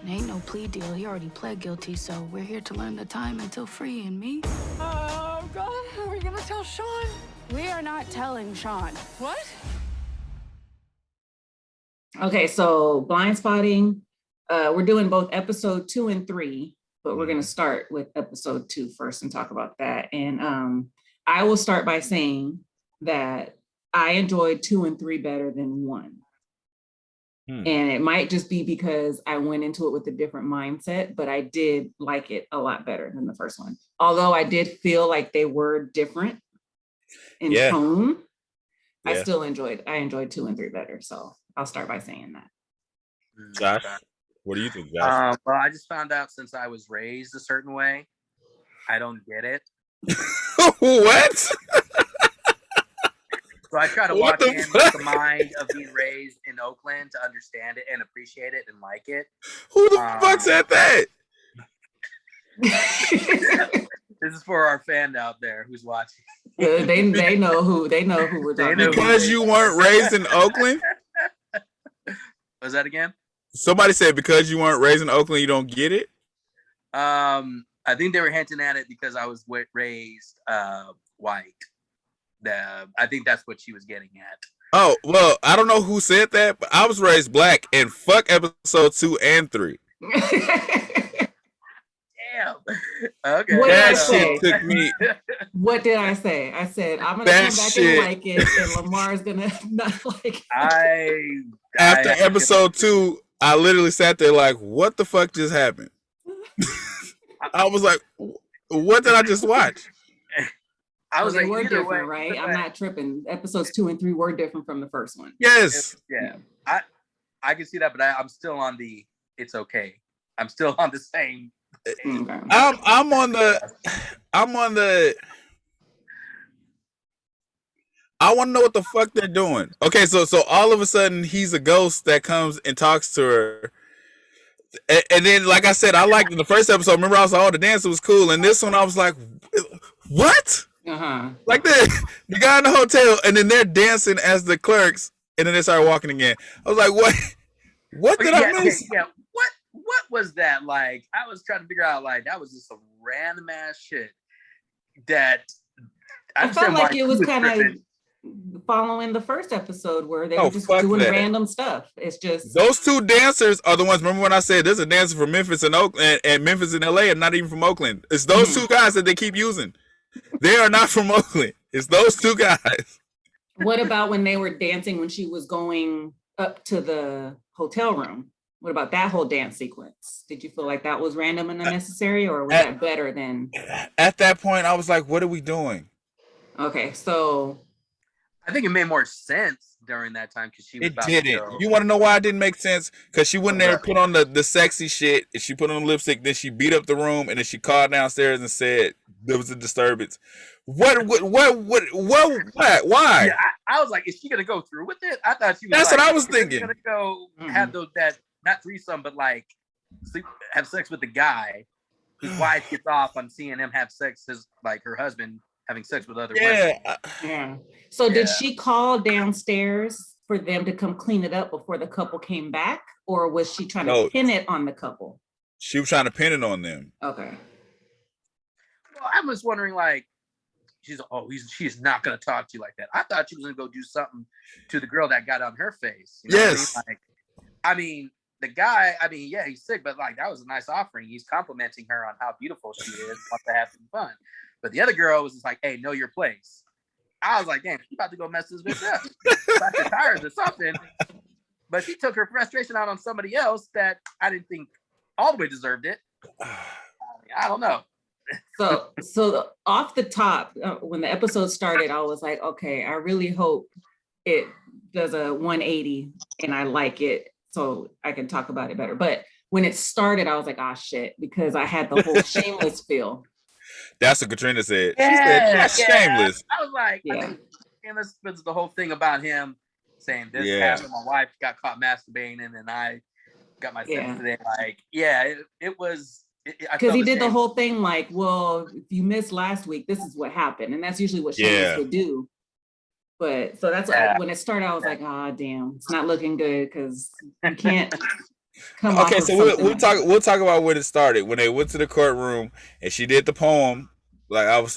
It ain't no plea deal. He already pled guilty, so we're here to learn the time until free. And me? Oh, God, are we gonna tell Sean? We are not telling Sean. What? Okay, so Blindspotting. We're doing both episode 2 and 3, but we're going to start with episode 2 first and talk about that. And I will start by saying that I enjoyed 2 and 3 better than 1. And it might just be because I went into it with a different mindset, but I did like it a lot better than the first one. Although I did feel like they were different in tone, I still enjoyed 2 and 3 better. So I'll start by saying that. Josh, what do you think, Josh? Well, I just found out since I was raised a certain way, I don't get it. What? So I try to walk in with the mind of being raised in Oakland to understand it and appreciate it and like it. Who the fuck said that? This is for our fan out there who's watching. They know who we're talking about. Because you weren't raised in Oakland? Was that again? Somebody said because you weren't raised in Oakland, you don't get it? I think they were hinting at it because I was raised white. I think that's what she was getting at. Oh, well, I don't know who said that, but I was raised black and fuck episode 2 and 3. Damn. Okay. That shit took me. What did I say? I said I'm gonna come back and like it, and Lamar's gonna not like it. After episode 2, I literally sat there like, what the fuck just happened? I was like, what did I just watch? I was like, we're different, way, right? I'm not tripping. Episodes 2 and 3 were different from the first one. Yes. Yeah. I can see that, but I'm still on the it's okay. I'm still on the same. Okay. I'm on the I want to know what the fuck they're doing. Okay, so all of a sudden he's a ghost that comes and talks to her. And then, like I said, I liked in the first episode. Remember, I was like, "Oh, the dancer was cool." And this one, I was like, "What?" Like the guy in the hotel, and then they're dancing as the clerks, and then they start walking again. I was like, "What? What did I miss?" Yeah. What was that like? I was trying to figure out. Like that was just some random ass shit that I felt like it was kind of following the first episode where they were just doing random stuff. It's just those two dancers are the ones. Remember when I said there's a dancer from Memphis and Oakland and Memphis and LA, and not even from Oakland. It's those two guys that they keep using. They are not from Oakland. It's those two guys. What about when they were dancing when she was going up to the hotel room? What about that whole dance sequence? Did you feel like that was random and unnecessary, or was that better than? At that point, I was like, "What are we doing?" Okay, so I think it made more sense during that time because she was. It didn't. You want to know why it didn't make sense? Because she went there and put on the sexy shit, and she put on lipstick. Then she beat up the room, and then she called downstairs and said there was a disturbance. What? Why? Yeah, I was like, is she gonna go through with it? I thought she was. That's like, what I was thinking. Gonna go have that not threesome, but like have sex with the guy whose wife gets off on seeing him have sex, like her husband having sex with other women. Yeah. So did she call downstairs for them to come clean it up before the couple came back, or was she trying to pin it on the couple? She was trying to pin it on them. Okay. Well, I was wondering, like, she's not gonna talk to you like that. I thought she was gonna go do something to the girl that got on her face. You know yes. What I mean? The guy, yeah, he's sick, but like that was a nice offering. He's complimenting her on how beautiful she is, wants to have some fun. But the other girl was just like, "Hey, know your place." I was like, "Damn, she's about to go mess this bitch up, back to tires or something." But she took her frustration out on somebody else that I didn't think all the way deserved it. I don't know. So off the top, when the episode started, I was like, okay, I really hope it does a 180 and I like it so I can talk about it better. But when it started, I was like, shit, because I had the whole shameless feel. That's what Katrina said. She said, that's shameless. I was like, I think shameless was the whole thing about him saying this happened. My wife got caught masturbating and I got my sense today. Like, it was. Because he did the whole thing like, well, if you missed last week, this is what happened. And that's usually what shameless would do. But so that's when it started, I was like, damn, it's not looking good because you can't come off Okay, of so something we'll like talk. that. We'll talk about when it started. When they went to the courtroom and she did the poem. Like I was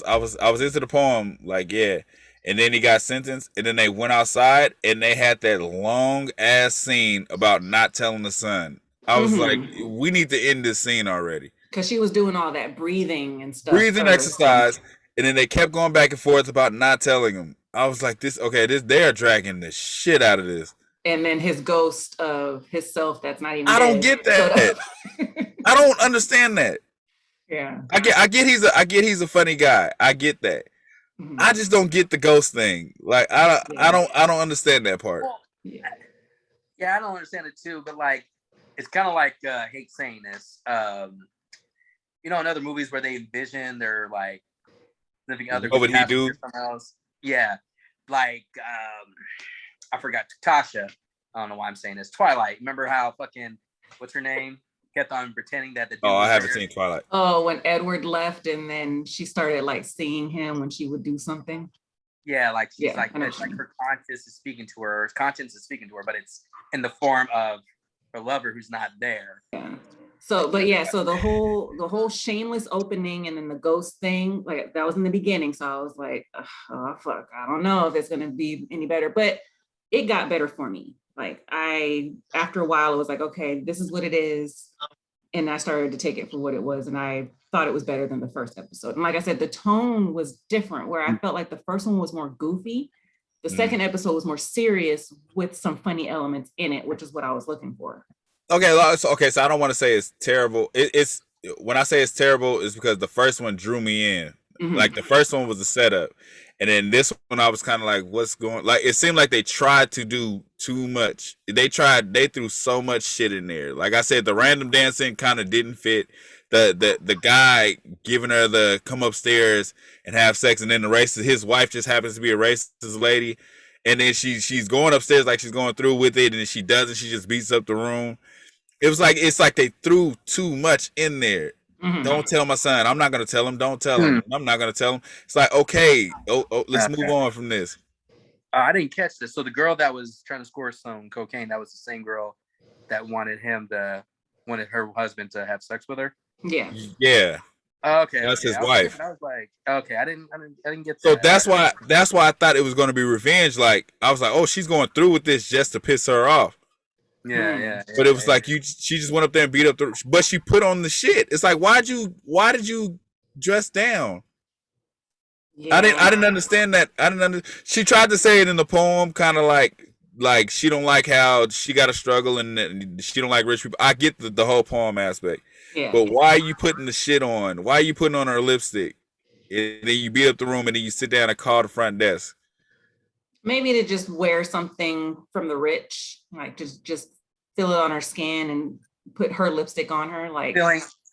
into the poem. Like yeah, and then he got sentenced, and then they went outside and they had that long ass scene about not telling the son. I was like, we need to end this scene already. Because she was doing all that breathing and stuff Breathing first, and exercise, and then they kept going back and forth about not telling him. I was like, this they are dragging the shit out of this. and then his ghost of his self that's not even I don't dead get showed that. up. I don't understand that. Yeah. I get he's a funny guy. I get that. I just don't get the ghost thing. Like I don't understand that part. Well, Yeah. yeah, I don't understand it too, but like it's kind of like I hate saying this. In other movies where they envision they're like living other What would he do? or something else. Yeah. Like I forgot Tasha. I don't know why I'm saying this. Twilight. Remember how fucking what's her name? Kept on pretending that the dude I was haven't her. seen Twilight. Oh, when Edward left and then she started like seeing him when she would do something. Yeah, like she's Yeah, I know it's what like you her conscience is speaking to her. Her conscience is speaking to her, but it's in the form of her lover who's not there. Yeah. So, but yeah, so the whole shameless opening and then the ghost thing, like that was in the beginning. So I was like, oh fuck, I don't know if it's gonna be any better, but it got better for me. Like after a while, it was like, okay, this is what it is. And I started to take it for what it was. And I thought it was better than the first episode. And like I said, the tone was different where I felt like the first one was more goofy. The second episode was more serious with some funny elements in it, which is what I was looking for. Okay, so I don't want to say it's terrible. It's when I say it's terrible, it's because the first one drew me in. Like the first one was a setup, and then this one I was kind of like, what's going? Like it seemed like they tried to do too much. They threw so much shit in there. Like I said, the random dancing kind of didn't fit. The guy giving her the come upstairs and have sex, and then the racist, his wife just happens to be a racist lady, and then she's going upstairs like she's going through with it, and then she doesn't. She just beats up the room. It's like they threw too much in there. Don't tell my son. I'm not gonna tell him. Don't tell him. I'm not gonna tell him. It's like okay, let's move on from this. I didn't catch this. So the girl that was trying to score some cocaine, that was the same girl that wanted her husband to have sex with her. Yeah. Yeah. Okay. That's his I was wife. thinking, I was like, okay, I didn't get that. So that's why I thought it was gonna be revenge. Like I was like, oh, she's going through with this just to piss her off. Yeah. But it was like she just went up there and beat up but she put on the shit. It's like why did you dress down? Yeah. I didn't understand that. She tried to say it in the poem, kind of like she don't like how she got to struggle and she don't like rich people. I get the whole poem aspect. Yeah. But why are you putting the shit on? Why are you putting on her lipstick? And then you beat up the room and then you sit down and call the front desk. Maybe to just wear something from the rich, like just fill it on her skin and put her lipstick on her, like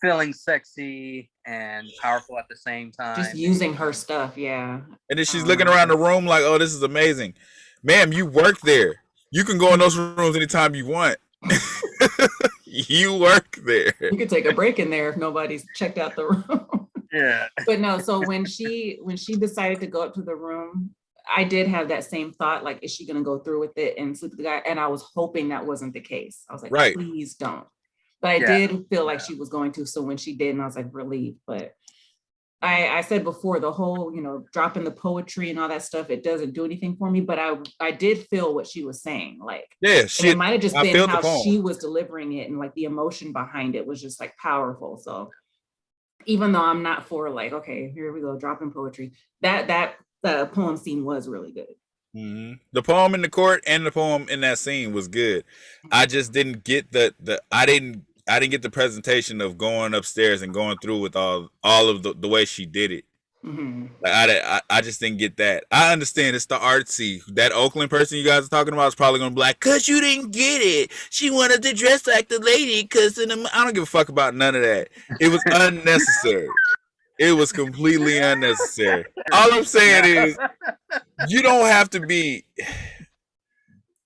feeling sexy and powerful at the same time. Just using her stuff, yeah. And then she's looking around the room like, "Oh, this is amazing, ma'am. You work there. You can go in those rooms anytime you want. You work there. You could take a break in there if nobody's checked out the room." Yeah. But no, so when she decided to go up to the room, I did have that same thought, like, is she going to go through with it and sleep with the guy? And I was hoping that wasn't the case. I was like, right. Please don't. But I did feel like she was going to. So when she did, and I was like relieved. But I said before, the whole, dropping the poetry and all that stuff, it doesn't do anything for me. But I did feel what she was saying. Like, it might have just been how she was delivering it, and like the emotion behind it was just like powerful. So even though I'm not for like, okay, here we go, dropping poetry, that the poem scene was really good. Mm-hmm. The poem in the court and the poem in that scene was good. I just didn't get I didn't get the presentation of going upstairs and going through with all of the way she did it. Mm-hmm. Like I just didn't get that. I understand it's the artsy. That Oakland person you guys are talking about is probably gonna be like, "Cause you didn't get it. She wanted to dress like the lady." Cause I don't give a fuck about none of that. It was unnecessary. It was completely unnecessary. All I'm saying is, you don't have to be,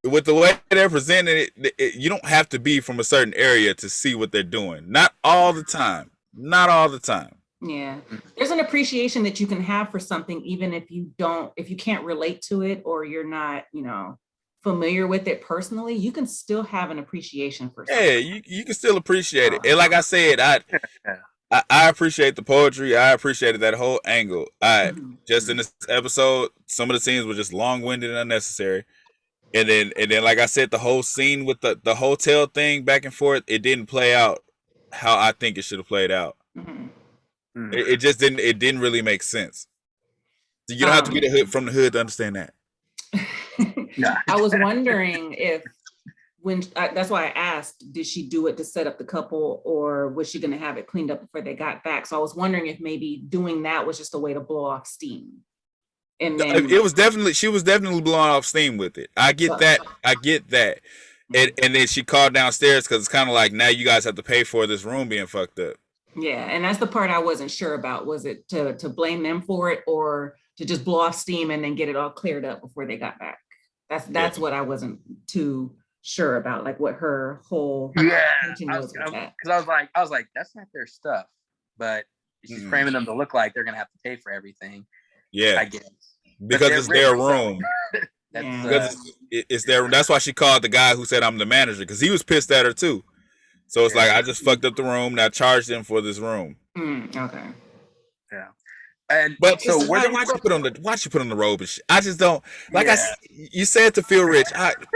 with the way they're presenting it, you don't have to be from a certain area to see what they're doing. Not all the time. Not all the time. Yeah. There's an appreciation that you can have for something, even if you can't relate to it, or you're not, familiar with it personally, you can still have an appreciation for something. Yeah, you can still appreciate it. And like I said, I appreciate the poetry. I appreciated that whole angle. Just in this episode, some of the scenes were just long-winded and unnecessary. And then like I said, the whole scene with the hotel thing back and forth, it didn't play out how I think it should have played out. It just didn't really make sense. So you don't have to be from the hood to understand that. I was wondering if that's why I asked, did she do it to set up the couple, or was she going to have it cleaned up before they got back? So I was wondering if maybe doing that was just a way to blow off steam. And then she was definitely blowing off steam with it. I get that. And then she called downstairs because it's kind of like, now you guys have to pay for this room being fucked up. Yeah, and that's the part I wasn't sure about. Was it to blame them for it, or to just blow off steam and then get it all cleared up before they got back? That's what I wasn't too sure about, like what her whole intention was with that. Because I was like, that's not their stuff, but she's framing them to look like they're gonna have to pay for everything. Yeah, I guess because it's their room. It's their room. That's why she called the guy who said I'm the manager, because he was pissed at her too. So it's like, I just fucked up the room. Now charge them for this room. Okay. Yeah. And but so why you put on the robe and shit? I just don't like. You said to feel rich,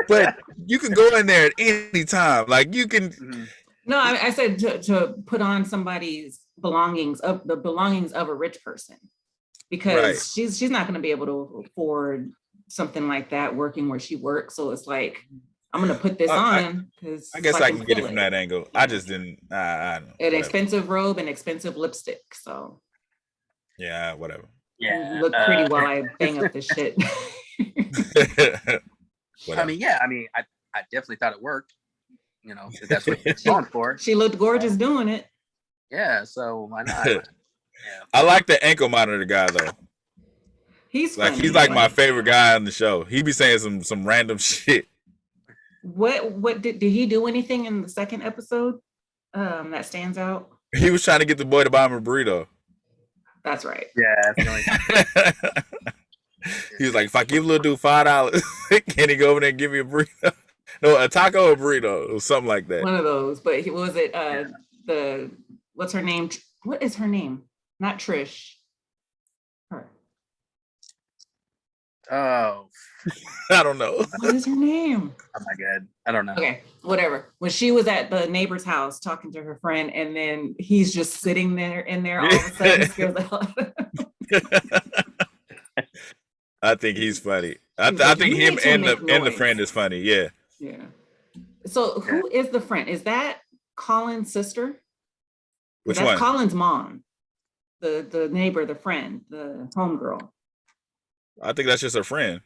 but you can go in there at any time. Like you can. No, I said to put on somebody's belongings of a rich person, because she's not going to be able to afford something like that working where she works. So it's like, I'm going to put this on because I guess I can get it from that angle. I just didn't. I don't know. An expensive robe and expensive lipstick. So. Yeah, whatever. Yeah, look pretty while I bang up this shit. I mean, I definitely thought it worked. You know, if that's what she's going for. She looked gorgeous doing it. Yeah, so why not? I like the ankle monitor guy though. He's he's like my favorite guy on the show. He be saying some random shit. What did he do anything in the second episode that stands out? He was trying to get the boy to buy him a burrito. That's right. Yeah. He was like, if I give little dude $5, can he go over there and give me a burrito? No, a taco or burrito or something like that. One of those. But was it what's her name? What is her name? Not Trish. Her. Oh. I don't know. What is her name? Oh my God. I don't know. Okay, whatever. When she was at the neighbor's house talking to her friend, and then he's just sitting there all of a sudden scares the hell out of her. I think he's funny. I think him and the friend is funny. Yeah. Yeah. So who is the friend? Is that Colin's sister? Which that's one? Colin's mom. The neighbor, the friend, the homegirl. I think that's just her friend.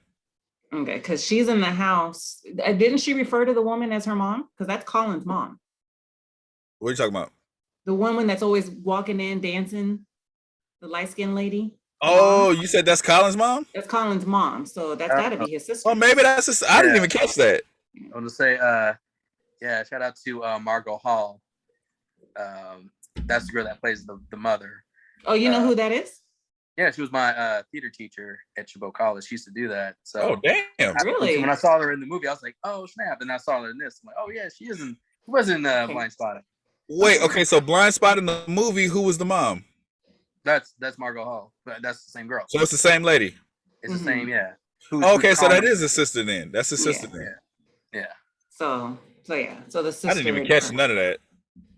Okay, because she's in the house. Didn't she refer to the woman as her mom? Because that's Colin's mom. What are you talking about? The woman that's always walking in, dancing, the light-skinned lady. Oh, you said that's Colin's mom? That's Colin's mom. So that's got to be his sister. Oh, maybe that's his. I didn't even catch that. I want to say, shout out to Margot Hall. That's the girl that plays the mother. Oh, you know who that is? Yeah, she was my theater teacher at Chabot College. She used to do that. So, oh damn! Really? When I saw her in the movie, I was like, "Oh snap!" And I saw her in this. I'm like, "Oh yeah, she was in Blindspotting." Wait, okay, so Blindspotting the movie. Who was the mom? That's Margot Hall, but that's the same girl. So it's the same lady. It's the same, yeah. Okay, so that is his sister then. That's his sister then. Yeah. So yeah. So the sister. I didn't even catch none of that.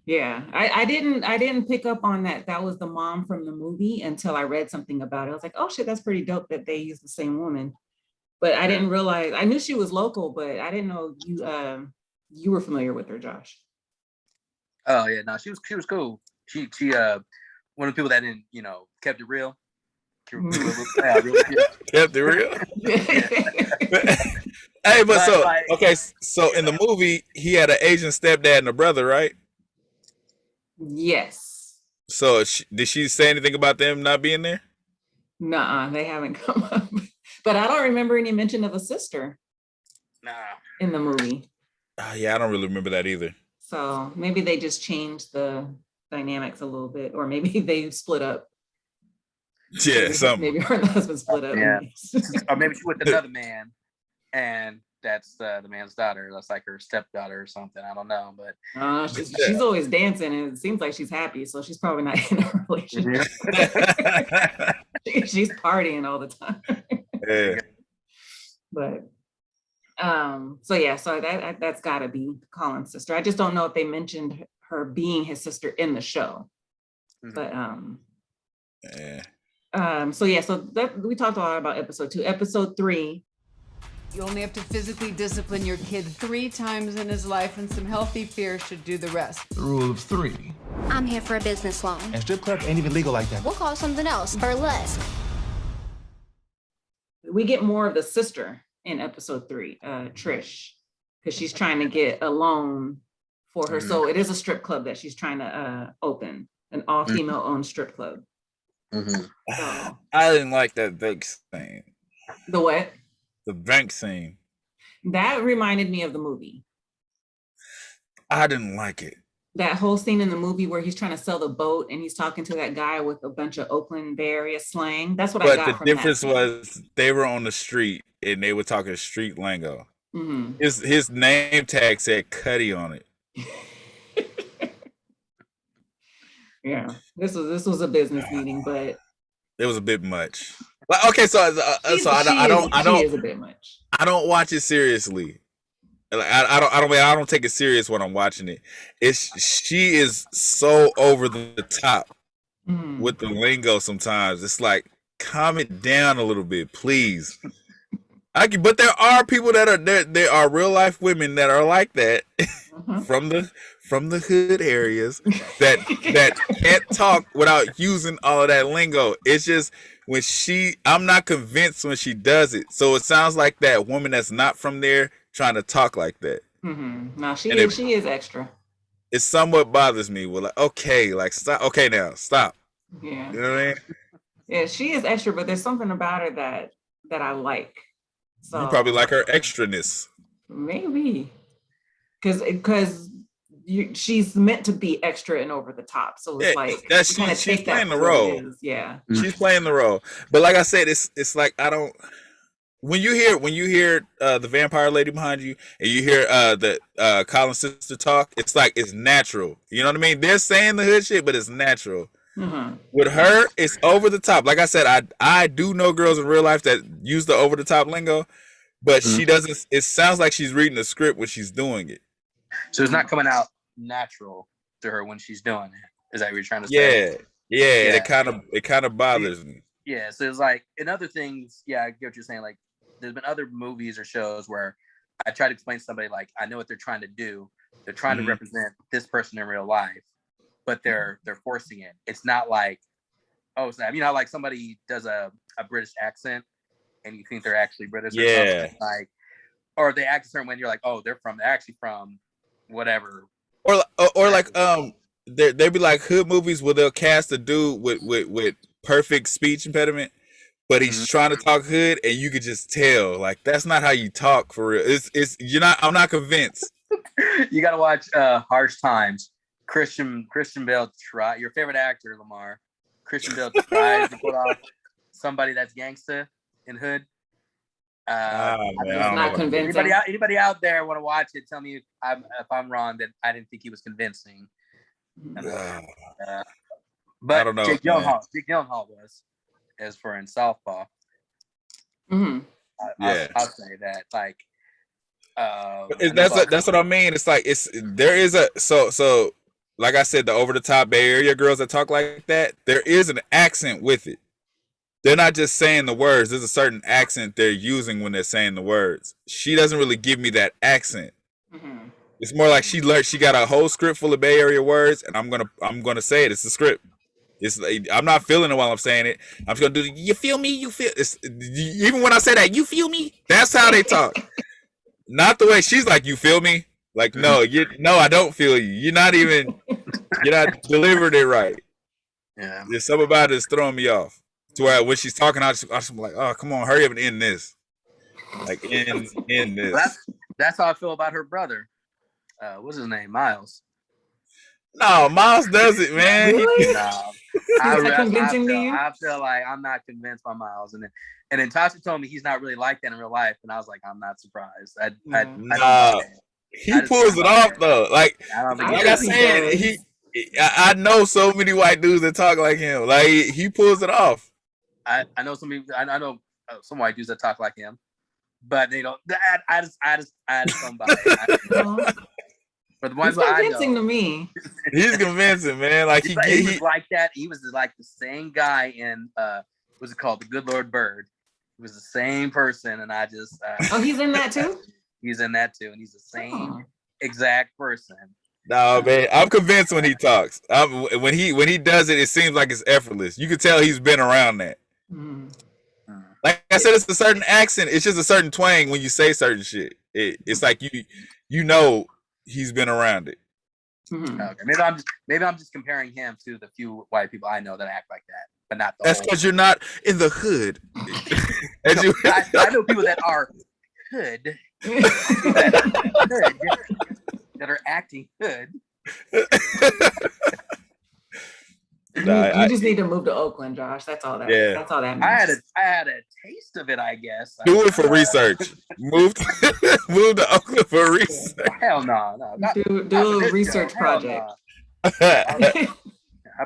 Yeah, I didn't pick up on that. That was the mom from the movie until I read something about it. I was like, oh shit, that's pretty dope that they used the same woman. But I didn't realize. I knew she was local, but I didn't know you were familiar with her, Josh. Oh yeah, no, she was cool. She one of the people that didn't, kept it real. Kept it real. Hey, but so in the movie, he had an Asian stepdad and a brother, right? Yes. So did she say anything about them not being there? Nuh-uh, they haven't come up. But I don't remember any mention of a sister. Nah. In the movie. Yeah, I don't really remember that either. So maybe they just changed the dynamics a little bit, or maybe they split up. Yeah, maybe her and the husband split up. Yeah. Or maybe she with another man, and that's the man's daughter. That's like her stepdaughter or something. I don't know, but she's always dancing, and it seems like she's happy, so she's probably not in a relationship. She's partying all the time. Yeah. But so that's got to be Colin's sister. I just don't know if they mentioned her being his sister in the show. But so that we talked a lot about episode 2. Episode 3. You only have to physically discipline your kid 3 times in his life, and some healthy fear should do the rest. The rule of 3. I'm here for a business loan. And strip club ain't even legal like that. We'll call something else. Burlesque. We get more of the sister in episode 3, Trish, because she's trying to get a loan for her. So it is a strip club that she's trying to open, an all-female owned strip club. So, I didn't like that bank scene. The what? The bank scene. That reminded me of the movie. I didn't like it. That whole scene in the movie where he's trying to sell the boat and he's talking to that guy with a bunch of Oakland Bay Area slang. That's what I got from that. But the difference was they were on the street and they were talking street lingo. His name tag said Cuddy on it. Yeah, this was a business meeting, but it was a bit much. Like, okay, so I don't watch it seriously. Like, I don't take it serious when I'm watching it. She is so over the top with the lingo sometimes. It's like, calm it down a little bit, please. But there are people that are there are real life women that are like that from the hood areas that can't talk without using all of that lingo. It's just when I'm not convinced when she does it. So it sounds like that woman that's not from there trying to talk like that. No, she is extra. It somewhat bothers me. Well, like, okay, like stop. Okay, now stop. Yeah, you know what I mean? Yeah, she is extra, but there's something about her that I like. So you probably like her extraness. Maybe, because she's meant to be extra and over the top. So it's she's playing the role. Yeah, she's playing the role. But like I said, it's like I don't. When you hear the vampire lady behind you and you hear the Colin's sister talk, it's like it's natural. You know what I mean? They're saying the hood shit, but it's natural. With her, it's over the top. Like I said, I do know girls in real life that use the over the top lingo, but she doesn't. It sounds like she's reading the script when she's doing it. So it's not coming out natural to her when she's doing it. Is that what you're trying to say? Yeah. It kind of bothers me. Yeah. So it's like in other things. Yeah, I get what you're saying. Like there's been other movies or shows where I try to explain to somebody like I know what they're trying to do. They're trying to represent this person in real life, but they're forcing it. It's not like, oh, snap. You know, like somebody does a British accent and you think they're actually British or something. Like, or they act a certain way and you're like, oh, they're actually from whatever. Or like they be like hood movies where they'll cast a dude with perfect speech impediment, but he's trying to talk hood and you could just tell like that's not how you talk for real. I'm not convinced. You gotta watch Harsh Times. Christian Bale your favorite actor, Lamar. Christian Bale tries to put off somebody that's gangsta in hood. It's not convincing. Anybody out there want to watch it? Tell me if I'm wrong that I didn't think he was convincing. But I don't know. Jake Gyllenhaal was, as for in Southpaw. I'll say that. Like, that's what I mean. It's like there is a so. Like I said, the over the top Bay Area girls that talk like that, there is an accent with it. They're not just saying the words. There's a certain accent they're using when they're saying the words. She doesn't really give me that accent. It's more like she got a whole script full of Bay Area words, and I'm gonna say it. It's the script. It's like, I'm not feeling it while I'm saying it. I'm just gonna do. You feel me? You feel. Even when I say that, you feel me? That's how they talk. Not the way she's like. You feel me? Like no, I don't feel you. You're not delivering it right. Yeah, there's something about it that's throwing me off. To where when she's talking, I'm like, oh, come on, hurry up and end this. Like end this. That's how I feel about her brother. What's his name? Miles. No, Miles does it, man. Really? No, I feel like I'm not convinced by Miles, and then And then Tasha told me he's not really like that in real life, and I was like, I'm not surprised. I don't Nah, buy it. he I just pulls don't it buy off it. though. Like I don't think I like he I does. said, I know so many white dudes that talk like him. Like he pulls it off. I know some people. I know some white dudes that talk like him, but they don't. I just don't buy it. For the ones He's that I convincing know, to me. He's convincing, man. Like he was like that. He was like the same guy in what's it called, The Good Lord Bird. He was the same person, and I just Oh, he's in that too? he's in that too, and he's the same exact person. No, man, I'm convinced when he talks. When he does it, it seems like it's effortless. You can tell he's been around that. Like I said, it's a certain accent. It's just a certain twang when you say certain shit. It's like you know he's been around it. Okay, maybe I'm just comparing him to the few white people I know that act like that, but not the. That's because you're not in the hood. I know people that are hood, that are acting hood. You just need to move to Oakland, Josh. That's all that. Yeah. That's all that means. I had a taste of it, I guess. Do it for research. Move to Oakland for research. Hell no. Do a research project. I'd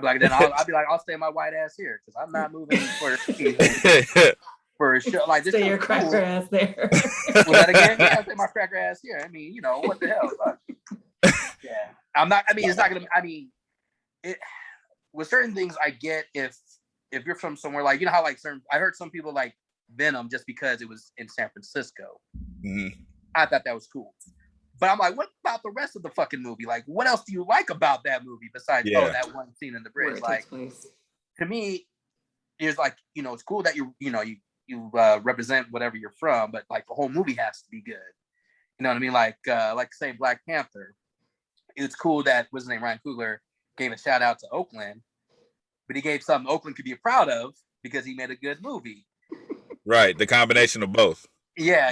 be like, I'll stay my white ass here because I'm not moving for a show like this. Stay your cracker ass there. Was that again? Yeah, I'll stay my cracker ass here. I mean, what the hell? Yeah, I'm not. I mean, it's not gonna. I mean, it. With certain things, I get if you're from somewhere like how like certain. I heard some people like Venom just because it was in San Francisco. Mm-hmm. I thought that was cool. But I'm like, what about the rest of the fucking movie? Like, what else do you like about that movie besides that one scene in the bridge? Like, to me, it's like it's cool that you represent whatever you're from, but like the whole movie has to be good. You know what I mean? Like say Black Panther. It's cool that what's his name, Ryan Coogler, gave a shout out to Oakland, but he gave something Oakland could be proud of because he made a good movie. Right, the combination of both. Yeah.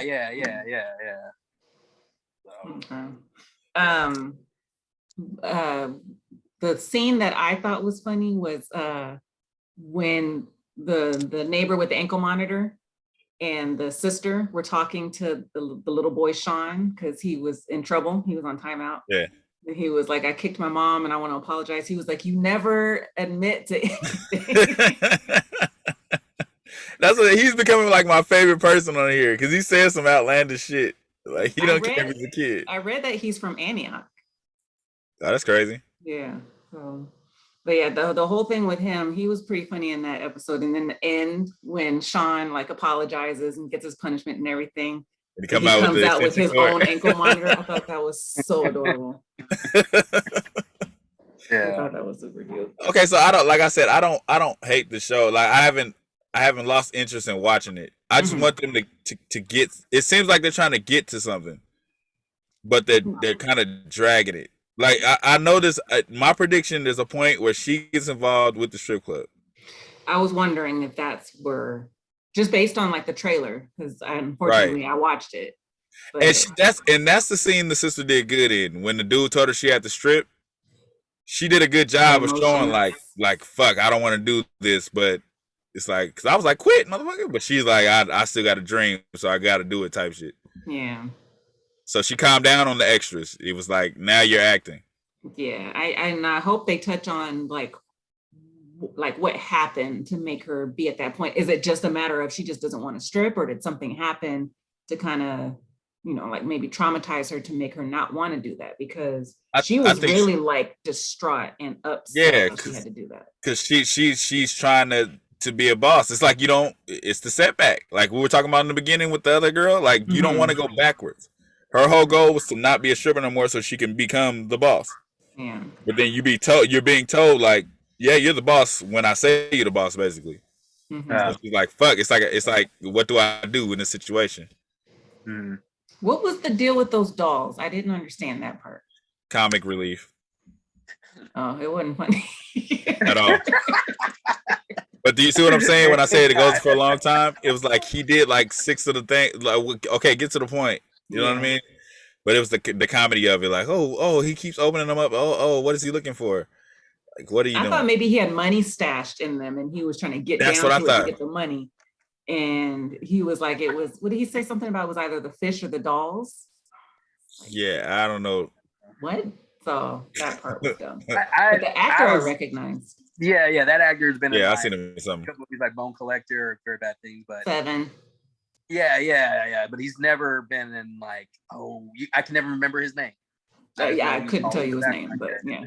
The scene that I thought was funny was when the neighbor with the ankle monitor and the sister were talking to the little boy Sean because he was in trouble. He was on timeout. Yeah. He was like, I kicked my mom and I want to apologize. He was like, you never admit to anything. That's what he's becoming like my favorite person on here because he says some outlandish shit. Like he don't care if he's a kid. I read that he's from Antioch. Oh, that's crazy. Yeah. So, but yeah, the whole thing with him, he was pretty funny in that episode. And then the end when Sean like apologizes and gets his punishment and everything. And he comes out with his own ankle monitor. I thought that was so adorable. Yeah. I thought that was super cute. Okay, so I don't hate the show. Like I haven't lost interest in watching it. I just want them to get. It seems like they're trying to get to something, but they're kind of dragging it. Like I noticed. My prediction: there's a point where she gets involved with the strip club. I was wondering if that's where, just based on like the trailer, because unfortunately I watched it. But And that's the scene the sister did good in when the dude told her she had to strip. She did a good job of showing like fuck, I don't want to do this, but it's like, because I was like, quit, motherfucker. But she's like, I still got a dream, so I got to do it type shit. Yeah. So she calmed down on the extras. It was like, now you're acting. Yeah, I hope they touch on like what happened to make her be at that point. Is it just a matter of she just doesn't want to strip, or did something happen to kind of, like maybe traumatize her to make her not want to do that? Because she was really like distraught and upset when she had to do that. Because she's trying to be a boss. It's like it's the setback. Like we were talking about in the beginning with the other girl. Like you don't want to go backwards. Her whole goal was to not be a stripper no more, so she can become the boss. Yeah. But then you're being told like, yeah, you're the boss when I say you're the boss, basically. So she's like, fuck. It's like, what do I do in this situation? What was the deal with those dolls? I didn't understand that part. Comic relief. Oh, it wasn't funny at all. But do you see what I'm saying when I say it goes for a long time? It was like he did like 6 of the things. Like, okay, get to the point. You know what I mean? But it was the comedy of it. Like, oh, he keeps opening them up. Oh, what is he looking for? Like, what are you doing? I thought maybe he had money stashed in them and he was trying to get down to it to get the money. and he was like, it was, what did he say? Something about it was either the fish or the dolls. Yeah, I don't know. What? So that part was dumb. But I the actor I was- recognized. Yeah, that actor's been in Yeah, I like, seen him in a something. couple movies like Bone Collector or Very Bad Things, but 7. yeah. But he's never been in like, I can never remember his name. Yeah, I He's couldn't tell always you his that name, but character. yeah.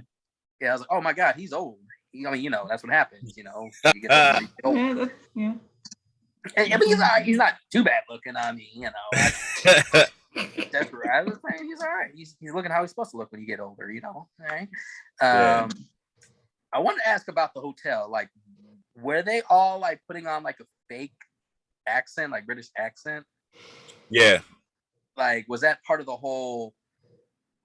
Yeah, I was like, oh my God, he's old. I mean, that's what happens, You get older, you get older. Yeah, yeah. And, I mean, he's not too bad looking. I mean, that's right. I was saying he's all right. He's looking how he's supposed to look when you get older, All right. Yeah. I wanted to ask about the hotel. Like, were they all like putting on like a fake accent, like British accent? Yeah. Like, was that part of the whole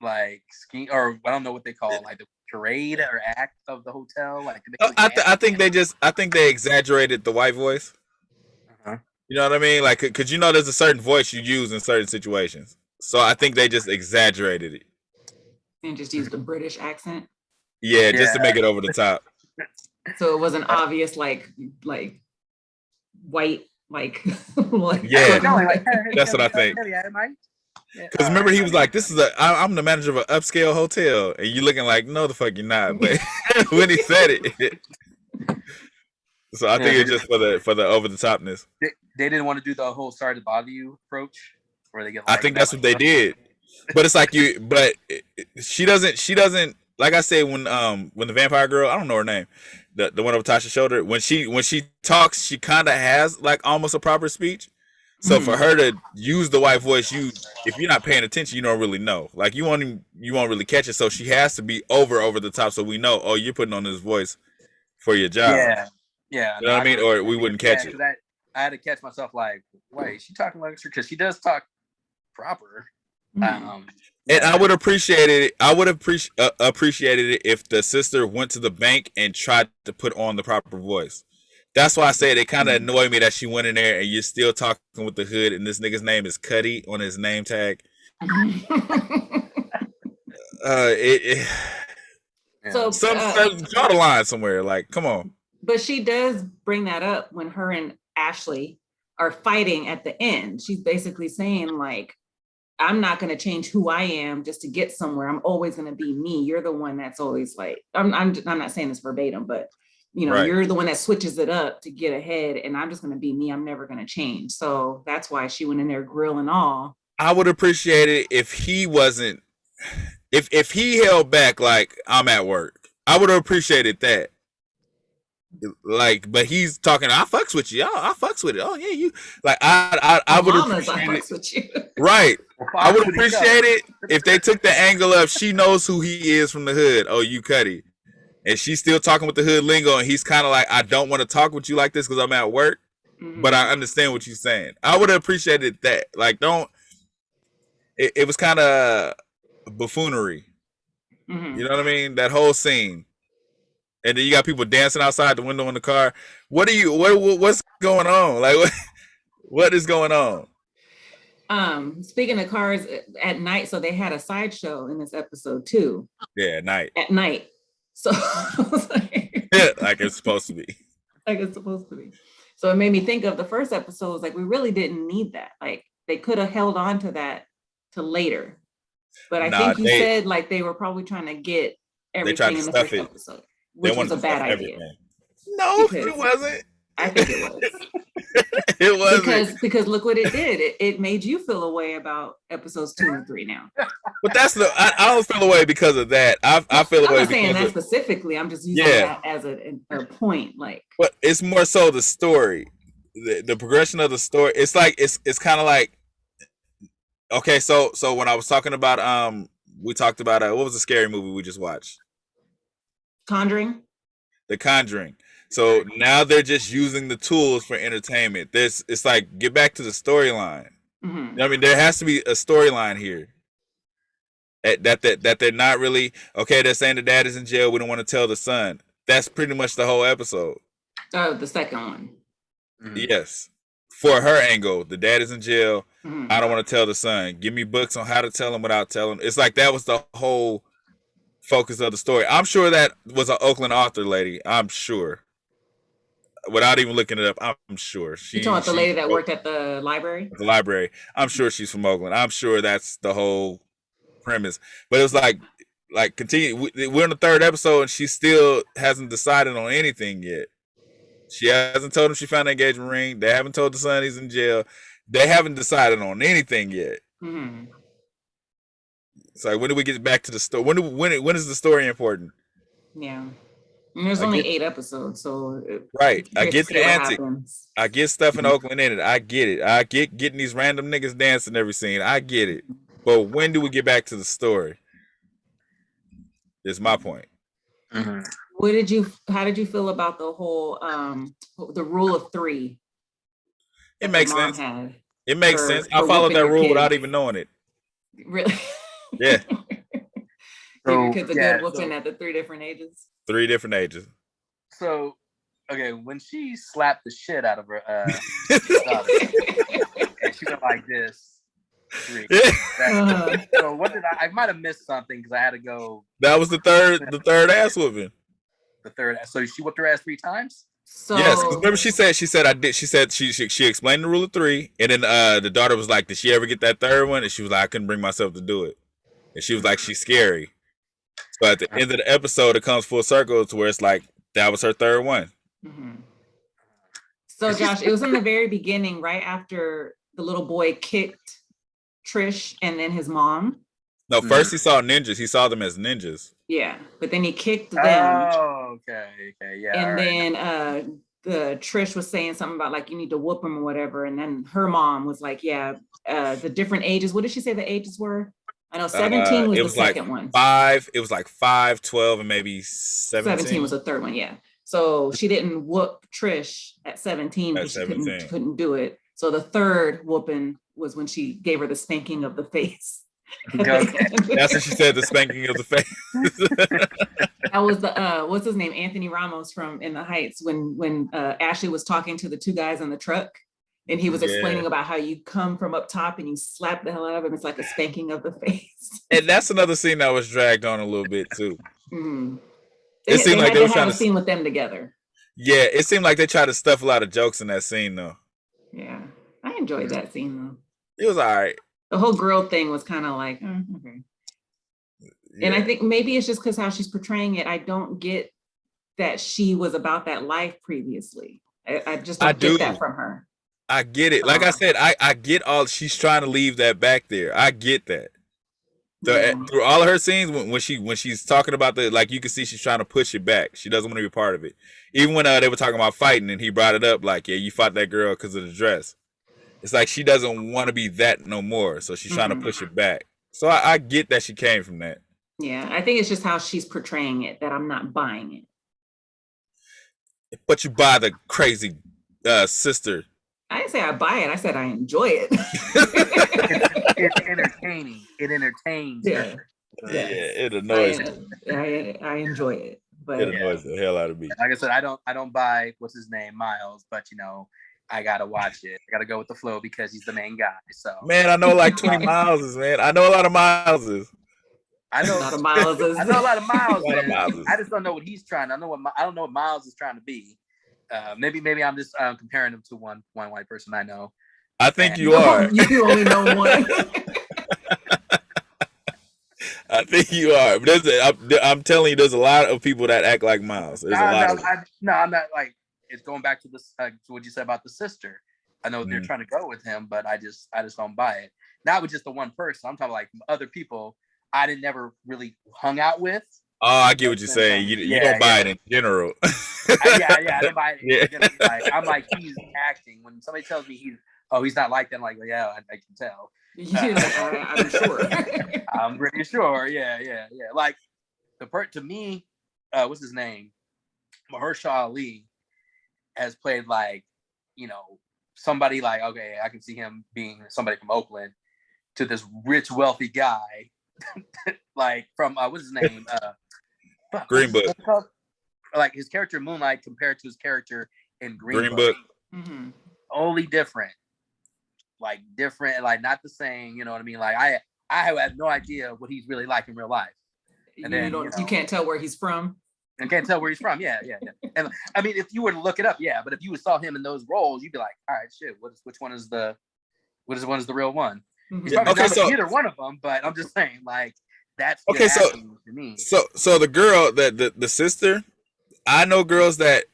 like scheme, or I don't know what they call it, like the charade or act of the hotel? Like, I think they exaggerated the white voice. Uh-huh. You know what I mean? Like, because there's a certain voice you use in certain situations. So I think they just exaggerated it. And just used a British accent. Yeah, just to make it over the top. So it wasn't obvious, like white, like. Yeah. Like, That's what I think. Because remember, he was like, I'm the manager of an upscale hotel. And you looking like, no, the fuck you're not. But when he said it. So I think it's just for the over the topness. They didn't want to do the whole sorry to bother you approach, where they get. I think that's what they did. But it's like she doesn't. Like I said, when the vampire girl, I don't know her name, the one over Tasha's shoulder, when she talks, she kind of has like almost a proper speech. So for her to use the white voice, if you're not paying attention, you don't really know. Like you won't really catch it. So she has to be over the top, so we know. Oh, you're putting on this voice for your job. Yeah. You know what I mean? Or we wouldn't catch it. I had to catch myself like, wait, is she talking like this? Because she does talk proper. And I would appreciate it. I would have appreciated it if the sister went to the bank and tried to put on the proper voice. That's why I said it kind of annoyed me that she went in there and you're still talking with the hood and this nigga's name is Cuddy on his name tag. So draw the line somewhere. Like, come on. But she does bring that up when her and Ashley are fighting at the end. She's basically saying like, I'm not going to change who I am just to get somewhere. I'm always going to be me. You're the one that's always like, I'm not saying this verbatim, but right. You're the one that switches it up to get ahead. And I'm just going to be me. I'm never going to change. So that's why she went in there grilling all. I would appreciate it if he wasn't, if he held back, like I'm at work, I would have appreciated that. Like, but he's talking, I fucks with you. I fucks with it. Oh yeah, you like I would appreciate it. Right. I would appreciate it if they took the angle of she knows who he is from the hood. Oh, you Cuddy. And she's still talking with the hood lingo, and he's kind of like, I don't want to talk with you like this because I'm at work, but I understand what you're saying. I would have appreciated that. Like, it was kind of buffoonery. You know what I mean? That whole scene. And then you got people dancing outside the window in the car. What's going on? Like, what is going on? Speaking of cars at night, so they had a sideshow in this episode too. Yeah, at night. So like it's supposed to be. Like it's supposed to be. So it made me think of the first episode. Like we really didn't need that. Like they could have held on to that to later. But I think you said like they were probably trying to get everything in the first episode, which was a bad idea. No, it wasn't. I think it was. It wasn't. Because look what it did. It made you feel a way about episodes 2 and 3 now. But that's I don't feel a way because of that. I feel a way. I'm not saying that specifically. I'm just using that as a point. Like, but it's more so the story, the progression of the story. It's like it's kind of like. Okay, so when I was talking about we talked about what was the scary movie we just watched? Conjuring. The Conjuring. So now they're just using the tools for entertainment. It's like get back to the storyline. I mean, there has to be a storyline here. That they're not really okay. They're saying the dad is in jail. We don't want to tell the son. That's pretty much the whole episode. Oh, the second one. Yes, for her angle, the dad is in jail. I don't want to tell the son. Give me books on how to tell him without telling. It's like that was the whole focus of the story. I'm sure that was an Oakland author lady. I'm sure. without even looking it up, I'm sure You talking about the she's lady that from worked at the library? the library. I'm sure she's from Oakland. I'm sure that's the whole premise. But it was like continue. We're in the third episode, and she still hasn't decided on anything yet. She hasn't told him she found the engagement ring. They haven't told the son he's in jail. They haven't decided on anything yet. Mm-hmm. It's like, when do we get back to the story? When is the story important? Yeah. And there's I only get- 8 episodes, so Right. I curious get to the see what antics. happens. I get stuff in Oakland in it. I get it. I get getting these random niggas dancing every scene. I get it. But when do we get back to the story? Is my point. Mhm. How did you feel about the whole the rule of 3 It that makes your mom sense. had? It makes for- sense. I for followed whooping that your rule without kids? even knowing it. Really? Yeah. Give your So, kids a yeah, good whooping so- at the 3 different ages. 3 different ages. So, okay, when she slapped the shit out of her daughter, and she went like this. 3. Uh-huh. So what did I might have missed something because I had to go That was the third ass whooping. the third. So she whipped her ass 3 times. So Yes, because remember she said I did. She said she explained the rule of 3, and then the daughter was like, "Did she ever get that third one?" And she was like, "I couldn't bring myself to do it." And she was like, "She's scary." So at the end of the episode, it comes full circle to where it's like that was her third one. Mhm. So Josh, it was in the very beginning, right after the little boy kicked Trish and then his mom. No, first he saw ninjas. He saw them as ninjas. Yeah, but then he kicked them. Oh, okay, yeah. And all right. then the Trish was saying something about like you need to whoop him or whatever. And then her mom was like, yeah, the different ages. What did she say the ages were? I know 17 was It the was like second one. 5. It was like 5, 12, and maybe 17. 17 was the third one, yeah. So she didn't whoop Trish at 17 At because she 17. couldn't do it. So the third whooping was when she gave her the spanking of the face. Okay. That's what she said. The spanking of the face. That was the what's his name, Anthony Ramos from In the Heights, when Ashley was talking to the 2 guys on the truck, and he was explaining about how you come from up top and you slap the hell out of him. It's like a spanking of the face. And that's another scene that was dragged on a little bit too. Mm. It seemed like had they to were have trying a to scene with them together. Yeah, it seemed like they tried to stuff a lot of jokes in that scene though. Yeah, I enjoyed that scene though. It was all right. The whole girl thing was kind of like, okay. Yeah. And I think maybe it's just because how she's portraying it. I don't get that she was about that life previously. I just don't get that from her. I get it. Like I said, I get all she's trying to leave that back there. I get that. Through all of her scenes, when she's talking about like you can see she's trying to push it back. She doesn't want to be a part of it. Even when they were talking about fighting and he brought it up, like, yeah, you fought that girl because of the dress. It's like she doesn't want to be that no more, so she's trying to push it back. So I get that she came from that. Yeah, I think it's just how she's portraying it that I'm not buying it. But you buy the crazy sister. I didn't say I buy it. I said I enjoy it. It's entertaining. It entertains. Yeah. Yeah, it annoys me. I enjoy it, but It annoys the hell out of me. Like I said, I don't buy what's his name, Miles, but I gotta watch it. I gotta go with the flow because he's the main guy. So Man, I know like 20 Mileses, man. I know a lot of Mileses. I know a lot of Mileses. I know a lot of Miles. A lot of man. Mileses. I just don't know what he's trying. I don't know what Miles is trying to be. Maybe I'm just comparing him to one white person I know. I think you are. You only know one. I think you are. But I'm telling you, there's a lot of people that act like Miles. There's a lot of them. I'm not like it's going back to this to what you said about the sister. I know they're trying to go with him, but I just don't buy it. Not with just the one person. I'm talking like other people I didn't never really hung out with. Oh, I get what you're saying. You don't buy it in general. I don't buy it. Yeah. Like, I'm like, he's acting. When somebody tells me he's not like that, I'm like, yeah, I can tell. I'm sure. I'm pretty sure. Yeah. Like to me, what's his name? Mahershala Ali has played like, somebody like, okay, I can see him being somebody from Oakland to this rich, wealthy guy, like from what's his name? Green Book. Like his character in Moonlight compared to his character in Green Book. Mm-hmm. Only different, like not the same. You know what I mean? Like I have no idea what he's really like in real life. And then you can't tell where he's from. and can't tell where he's from. Yeah. And I mean, if you were to look it up, yeah. But if you saw him in those roles, you'd be like, all right, shit. Which one is the real one? He's probably not either one of them. But I'm just saying, like, that's okay. So to me. So the girl that the sister, I know girls that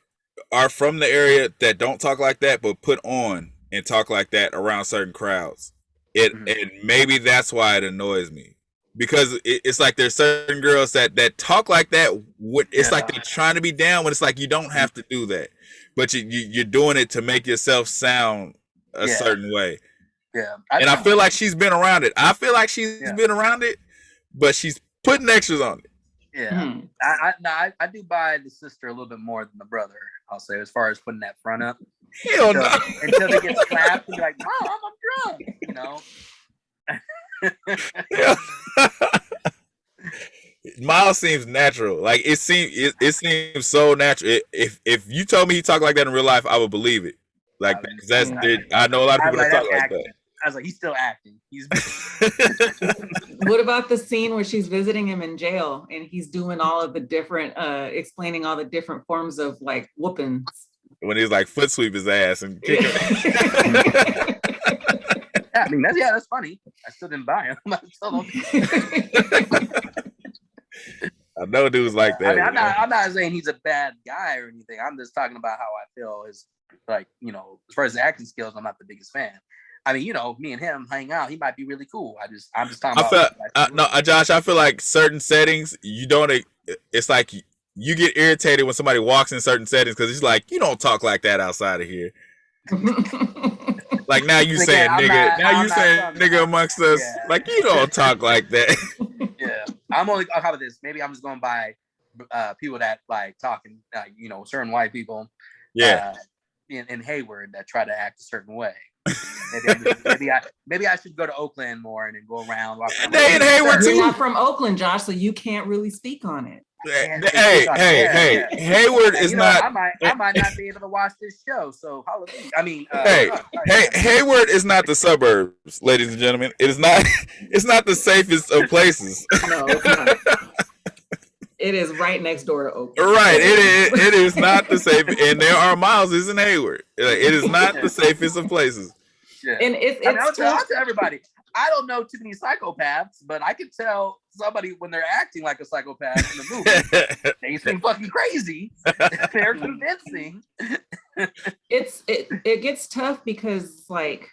are from the area that don't talk like that, but put on and talk like that around certain crowds. And maybe that's why it annoys me, because it's like there's certain girls that talk like that. It's like they're trying to be down when it's like you don't have to do that, but you're doing it to make yourself sound a certain way. Yeah, I feel like she's been around it. I feel like she's been around it, but she's putting extras on it. Yeah, I do buy the sister a little bit more than the brother. I'll say, as far as putting that front up. Hell no. Until they get slapped and be like, "Mom, I'm drunk," you know. Miles seems natural. Like it seems so natural. If you told me he talked like that in real life, I would believe it. Like I know a lot of people that talk like that. I was like, he's still acting. What about the scene where she's visiting him in jail and he's doing all of the different, explaining all the different forms of like whoopings? When he's like foot sweep his ass and kick him. I mean, that's funny. I still didn't buy him. I know dudes like that. I mean, I'm not saying he's a bad guy or anything. I'm just talking about how I feel is like, you know, as far as the acting skills, I'm not the biggest fan. I mean, you know, me and him hang out. He might be really cool. I'm just talking about. Josh, I feel like certain settings you don't. It's like you get irritated when somebody walks in certain settings because it's like you don't talk like that outside of here. Like now you saying nigga. Now you saying nigga amongst us. Yeah. Like you don't talk like that. Yeah, I'll how about this? Maybe I'm just going by people that like talking, you know, certain white people. Yeah. In Hayward that try to act a certain way. Maybe I should go to Oakland more and then go around. They in Hayward too. You're not from Oakland, Josh, so you can't really speak on it. Hey, Hayward is not. I might not be able to watch this show. So hallelujah. I mean, Hayward is not the suburbs, ladies and gentlemen. It is not. It's not the safest of places. No, it's not. It is right next door to Oakland. Right. It is not the safest, and there are Mileses in Hayward. It is not the safest of places. Yeah. And I'll tell everybody. I don't know too many psychopaths, but I can tell somebody when they're acting like a psychopath in the movie. They seem fucking crazy. They're convincing. It gets tough because like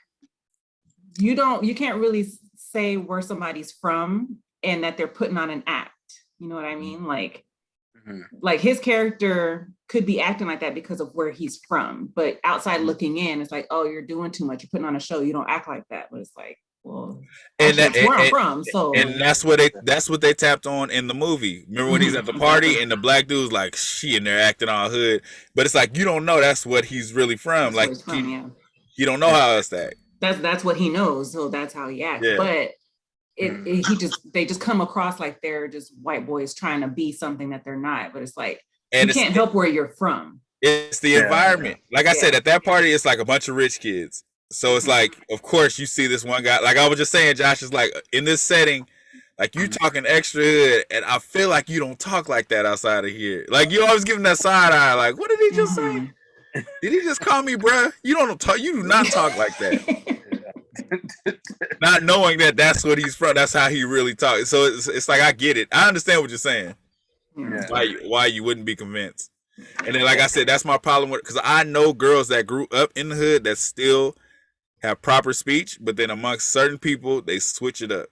you can't really say where somebody's from and that they're putting on an act. You know what I mean? Like, like his character could be acting like that because of where he's from, but outside looking in, it's like, oh, you're doing too much. You're putting on a show. You don't act like that. But it's like, well, that's where I'm from. So, and that's what they tapped on in the movie. Remember when he's at the party and the black dude's like, she and they're acting all hood, but it's like you don't know that's what he's really from. That's like you don't know how else to act. That's what he knows. So that's how he acts. Yeah. But they just come across like they're just white boys trying to be something that they're not. But it's like you can't help where you're from. It's the environment. Like I said, at that party, it's like a bunch of rich kids. So it's like, of course, you see this one guy. Like I was just saying, Josh is like in this setting, like you talking extra hood, and I feel like you don't talk like that outside of here. Like you always giving that side eye. Like, what did he just say? Did he just call me, bruh? You do not talk like that. Not knowing that that's what he's from, that's how he really talks. So it's like I get it. I understand what you're saying. Yeah. Why you wouldn't be convinced. And then, like I said, that's my problem with it, because I know girls that grew up in the hood that still have proper speech, but then amongst certain people, they switch it up.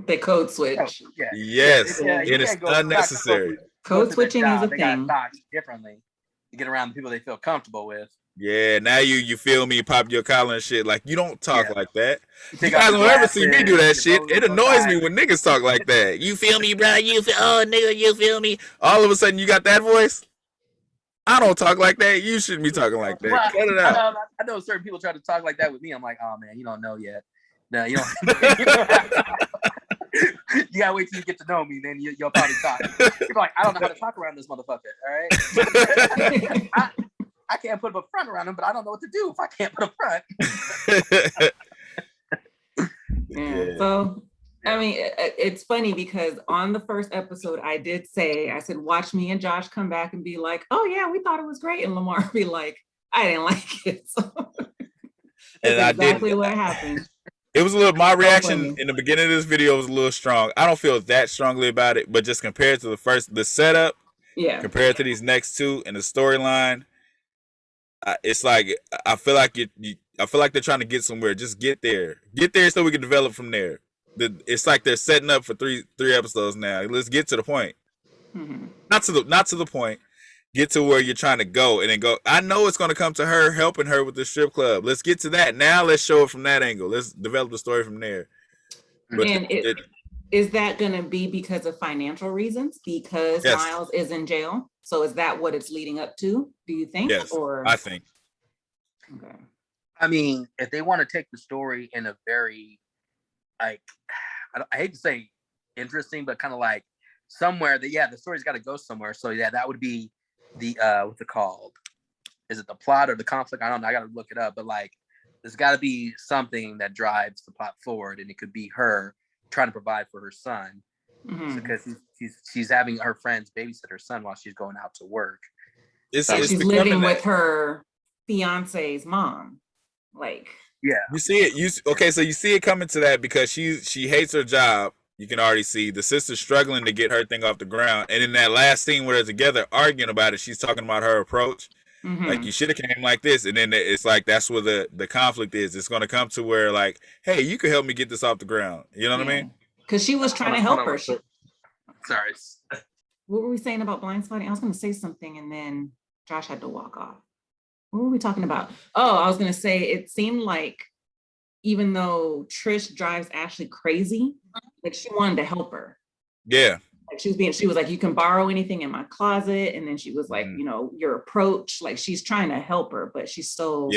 They code switch. Yeah. Yes, and it's unnecessary. Code switching is a thing. Talk differently to get around the people they feel comfortable with. Yeah, now you feel me, pop your collar and shit. Like, you don't talk like that. You guys don't ever see me do that shit. It annoys me when niggas talk like that. You feel me, bro? Oh, nigga, you feel me? All of a sudden, you got that voice? I don't talk like that. You shouldn't be talking like that. Cut it out. I know certain people try to talk like that with me. I'm like, oh, man, you don't know yet. No, you don't. You gotta wait till you get to know me, then you'll probably talk. You're like, I don't know how to talk around this motherfucker, all right? I can't put up a front around him, but I don't know what to do if I can't put a front. Yeah. So I mean, it's funny because on the first episode, I said, watch me and Josh come back and be like, oh yeah, we thought it was great. And Lamar be like, I didn't like it. So that's exactly what happened. It was a little, my reaction funny. in the beginning of this video was a little strong. I don't feel that strongly about it, but just compared to the setup, compared to these next two and the storyline, it's like, I feel like I feel like they're trying to get somewhere. Just get there so we can develop from there. It's like they're setting up for three episodes now. Let's get to the point. Mm-hmm. Not to the point. Get to where you're trying to go, and then go. I know it's going to come to her helping her with the strip club. Let's get to that now. Let's show it from that angle. Let's develop the story from there. But and is that going to be because of financial reasons? Because Miles is in jail. So is that what it's leading up to? Do you think? Yes, or I think. Okay. I mean, if they want to take the story in a very, like, I hate to say interesting, but kind of like somewhere that, the story's got to go somewhere. So yeah, that would be the what's it called? Is it the plot or the conflict? I don't know. I got to look it up. But like, there's got to be something that drives the plot forward, and it could be her trying to provide for her son, because she's having her friends babysit her son while she's going out to work. She's living with her fiance's mom. Like, you see it. So you see it coming to that because she hates her job. You can already see the sister's struggling to get her thing off the ground. And in that last scene where they're together arguing about it, she's talking about her approach. Like, you should have came like this. And then it's like, that's where the conflict is. It's going to come to where, like, hey, you could help me get this off the ground. You know what I mean? Because she was trying to help her. Sorry. What were we saying about Blindspotting? I was going to say something and then Josh had to walk off. What were we talking about? Oh, I was going to say, it seemed like even though Trish drives Ashley crazy, like, she wanted to help her. Yeah. Like, she was like, you can borrow anything in my closet. And then she was like, you know, your approach, like, she's trying to help her, but she's so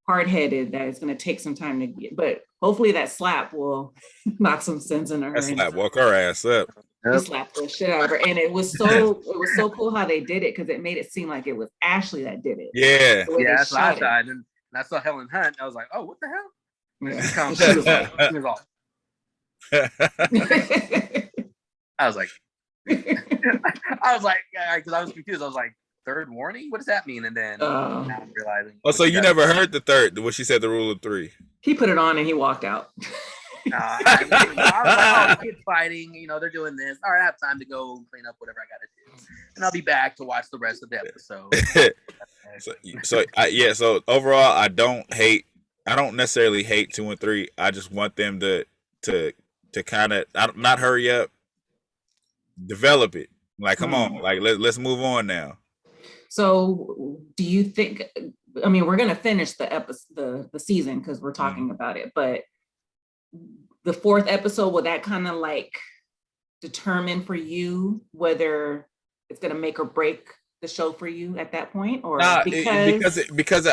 hard-headed that it's going to take some time to get, but hopefully that slap will knock some sense into her. That slap woke her ass up. He slapped the shit out of her. And it was so cool how they did it, because it made it seem like it was Ashley that did it. Yeah, that's what I thought. And I saw Helen Hunt. I was like, oh, what the hell? Yeah. She was all. I was like, because I was confused. I was like, third warning? What does that mean? And then now I'm realizing. Oh, so you never heard the third, what she said, the rule of three? He put it on and he walked out. I was like, oh, kids fighting, you know, they're doing this. All right, I have time to go clean up whatever I got to do. And I'll be back to watch the rest of the episode. So overall, I don't necessarily hate 2 and 3. I just want them to kind of not hurry up, develop it. Like, come on, like let's move on now. So do you think, I mean, we're going to finish the season because we're talking about it, but the 4th episode, will that kind of like determine for you whether it's going to make or break the show for you at that point? Or because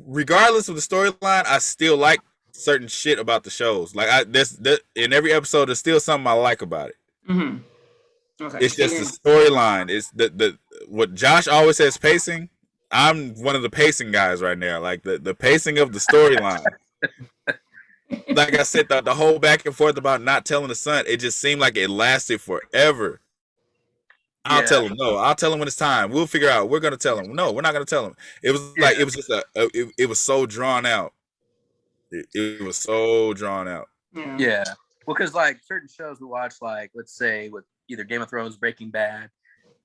regardless of the storyline, I still like certain shit about the shows. Like, in every episode, there's still something I like about it. Okay. It's just the storyline. It's the what Josh always says, pacing. I'm one of the pacing guys right now. Like the pacing of the storyline. Like I said, the whole back and forth about not telling the son, it just seemed like it lasted forever. I'll tell him. No, I'll tell him when it's time. We'll figure out. We're gonna tell him. No, we're not gonna tell him. It was like, it was just it was so drawn out. It was so drawn out. Yeah. Well, because like certain shows we watch, like let's say with either Game of Thrones, Breaking Bad,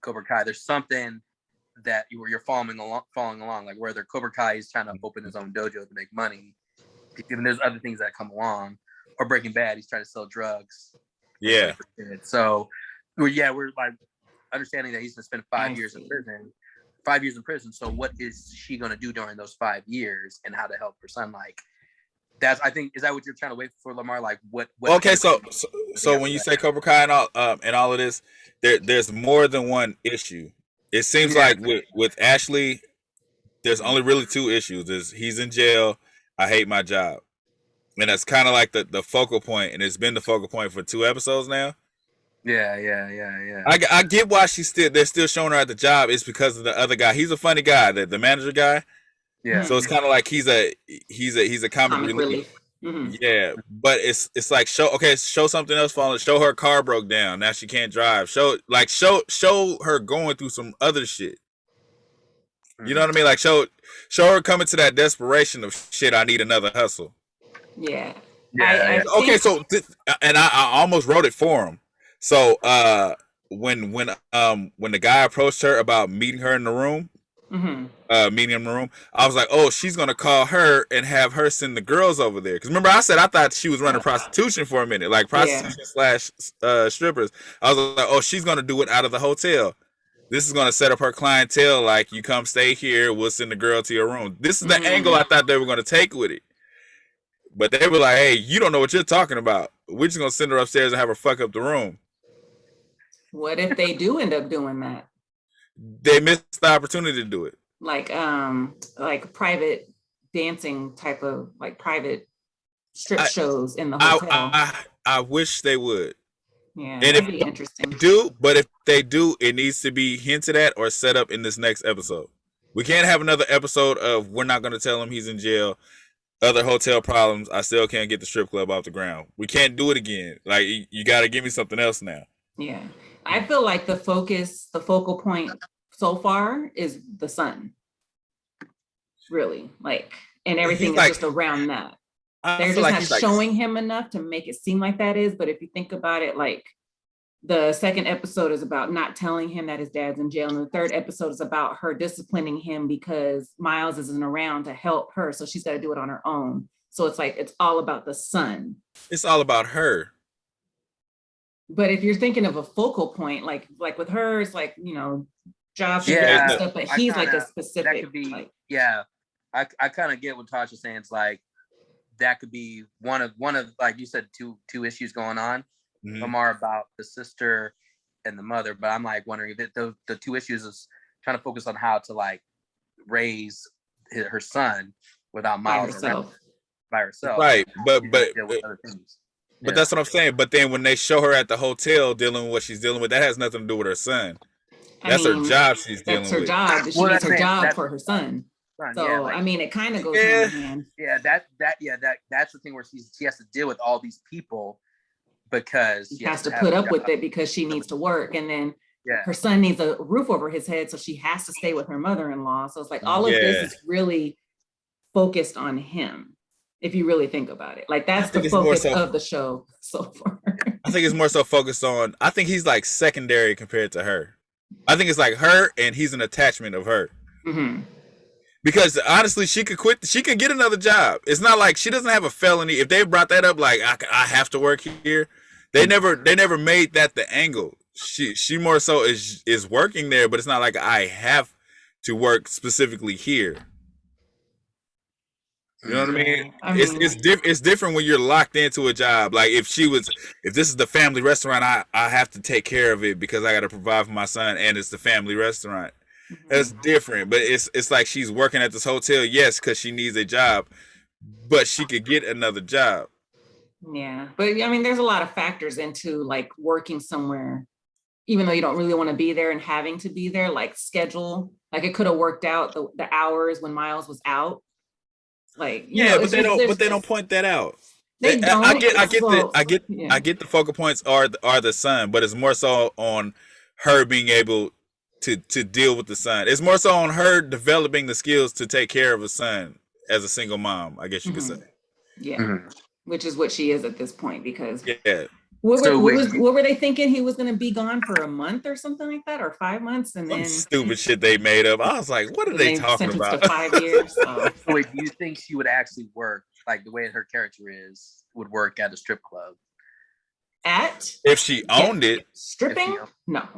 Cobra Kai, there's something that you're following along, like whether Cobra Kai is trying to open his own dojo to make money, even there's other things that come along, or Breaking Bad, he's trying to sell drugs. Yeah. So, we're like understanding that he's going to spend 5 years in prison. 5 years in prison. So, what is she going to do during those 5 years, and how to help her son? Like, that's, I think, is that what you're trying to wait for, Lamar? Like, what okay, so when you say Cobra Kai and all of this, there's more than one issue. It seems like with Ashley, there's only really 2 issues. He's in jail. I hate my job. And that's kind of like the focal point, and it's been the focal point for 2 episodes now. Yeah. I get why they're still showing her at the job. It's because of the other guy. He's a funny guy, the manager guy. Yeah. So it's kind of like he's a comic relief. Mhm. Yeah, but it's like show something else falling. Show her car broke down. Now she can't drive. Show her going through some other shit. You know what I mean? Like show her coming to that desperation of shit. I need another hustle. Yeah. Yeah, I Okay, think, so and I almost wrote it for him. So when the guy approached her about meeting her in the room, mhm. meeting in the room, I was like, oh, she's gonna call her and have her send the girls over there. Because remember, I said I thought she was running prostitution for a minute, like prostitution slash strippers. I was like, oh, she's gonna do it out of the hotel. This is gonna set up her clientele. Like, you come stay here, we'll send the girl to your room. This is the angle I thought they were gonna take with it. But they were like, hey, you don't know what you're talking about. We're just gonna send her upstairs and have her fuck up the room. What if they do end up doing that? They missed the opportunity to do it. Like private dancing type of, like, private strip shows in the hotel. I wish they would. Yeah, And that'd if be interesting. if they do, it needs to be hinted at or set up in this next episode. We can't have another episode of we're not going to tell him he's in jail. Other hotel problems. I still can't get the strip club off the ground. We can't do it again. Like, you got to give me something else now. Yeah, I feel like the focal point so far is the son. Really, like, and everything is just around that. They're just not showing him enough to make it seem like that is. But if you think about it, like, the second episode is about not telling him that his dad's in jail, and the third episode is about her disciplining him because Miles isn't around to help her, so she's got to do it on her own. So it's like it's all about the son. It's all about her. But if you're thinking of a focal point, like with her, it's like, job Yeah, stuff, but he's like a specific. That could be, like, yeah. I kind of get what Tasha's saying. It's like that could be one of like you said, two issues going on. Some are about the sister and the mother, but I'm like wondering if the two issues is trying to focus on how to, like, raise her son without Miles around by herself. Right, but Yeah. that's what I'm saying. But then when they show her at the hotel dealing with what she's dealing with, that has nothing to do with her son. That's her job she's dealing with. That's her job. She needs her job for her son. So, yeah, like, it kind of goes hand in hand. Yeah, that's the thing where she has to deal with all these people because she has to put up with it because she needs to work, and then her son needs a roof over his head, so she has to stay with her mother-in-law. So it's like all of this is really focused on him, if you really think about it. Like, that's the focus of the show so far. I think it's more so focused on, I think he's like secondary compared to her. I think it's like her and he's an attachment of her. Mm-hmm. Because honestly, she could quit. She could get another job. It's not like she doesn't have a felony. If they brought that up, like, I have to work here, they never made that the angle. She more so is working there, but it's not like I have to work specifically here. You know what I mean? It's different when you're locked into a job. Like, if this is the family restaurant, I have to take care of it because I got to provide for my son, and it's the family restaurant. That's different. But it's like she's working at this hotel, yes, because she needs a job, but she could get another job. Yeah, but there's a lot of factors into, like, working somewhere, even though you don't really want to be there and having to be there, like schedule. Like, it could have worked out the hours when Miles was out. Like, but they don't point that out. They don't. I get the focal points are the son, but it's more so on her being able to deal with the son. It's more so on her developing the skills to take care of a son as a single mom, I guess you could say. Yeah, which is what she is at this point, because what were they thinking? He was going to be gone for a month or something like that, or 5 months, and then stupid shit they made up. I was like, what are they talking about? To 5 years. So. Wait, do you think she would actually work, like the way her character would work at a strip club? If she owned it, stripping? No,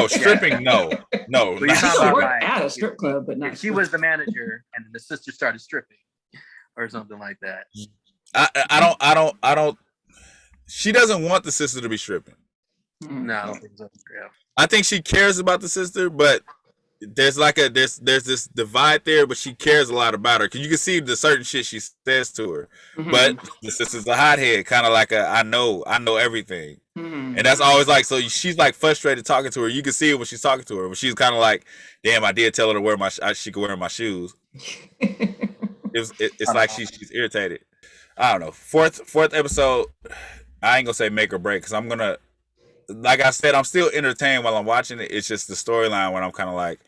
stripping. No. She could work at a strip club, but not. If she was the manager and the sister started stripping, or something like that. I don't. She doesn't want the sister to be stripping. No, I don't think so. Yeah. I think she cares about the sister, but there's this divide there. But she cares a lot about her because you can see the certain shit she says to her. But the sister's a hothead, kind of like I know everything, and that's always like, so she's like frustrated talking to her. You can see it when she's talking to her, but she's kind of like, damn, I did tell her to wear she could wear my shoes. It's like she's irritated. I don't know, fourth episode. I ain't gonna say make or break because I'm gonna, like I said, I'm still entertained while I'm watching it. It's just the storyline when I'm kind of like,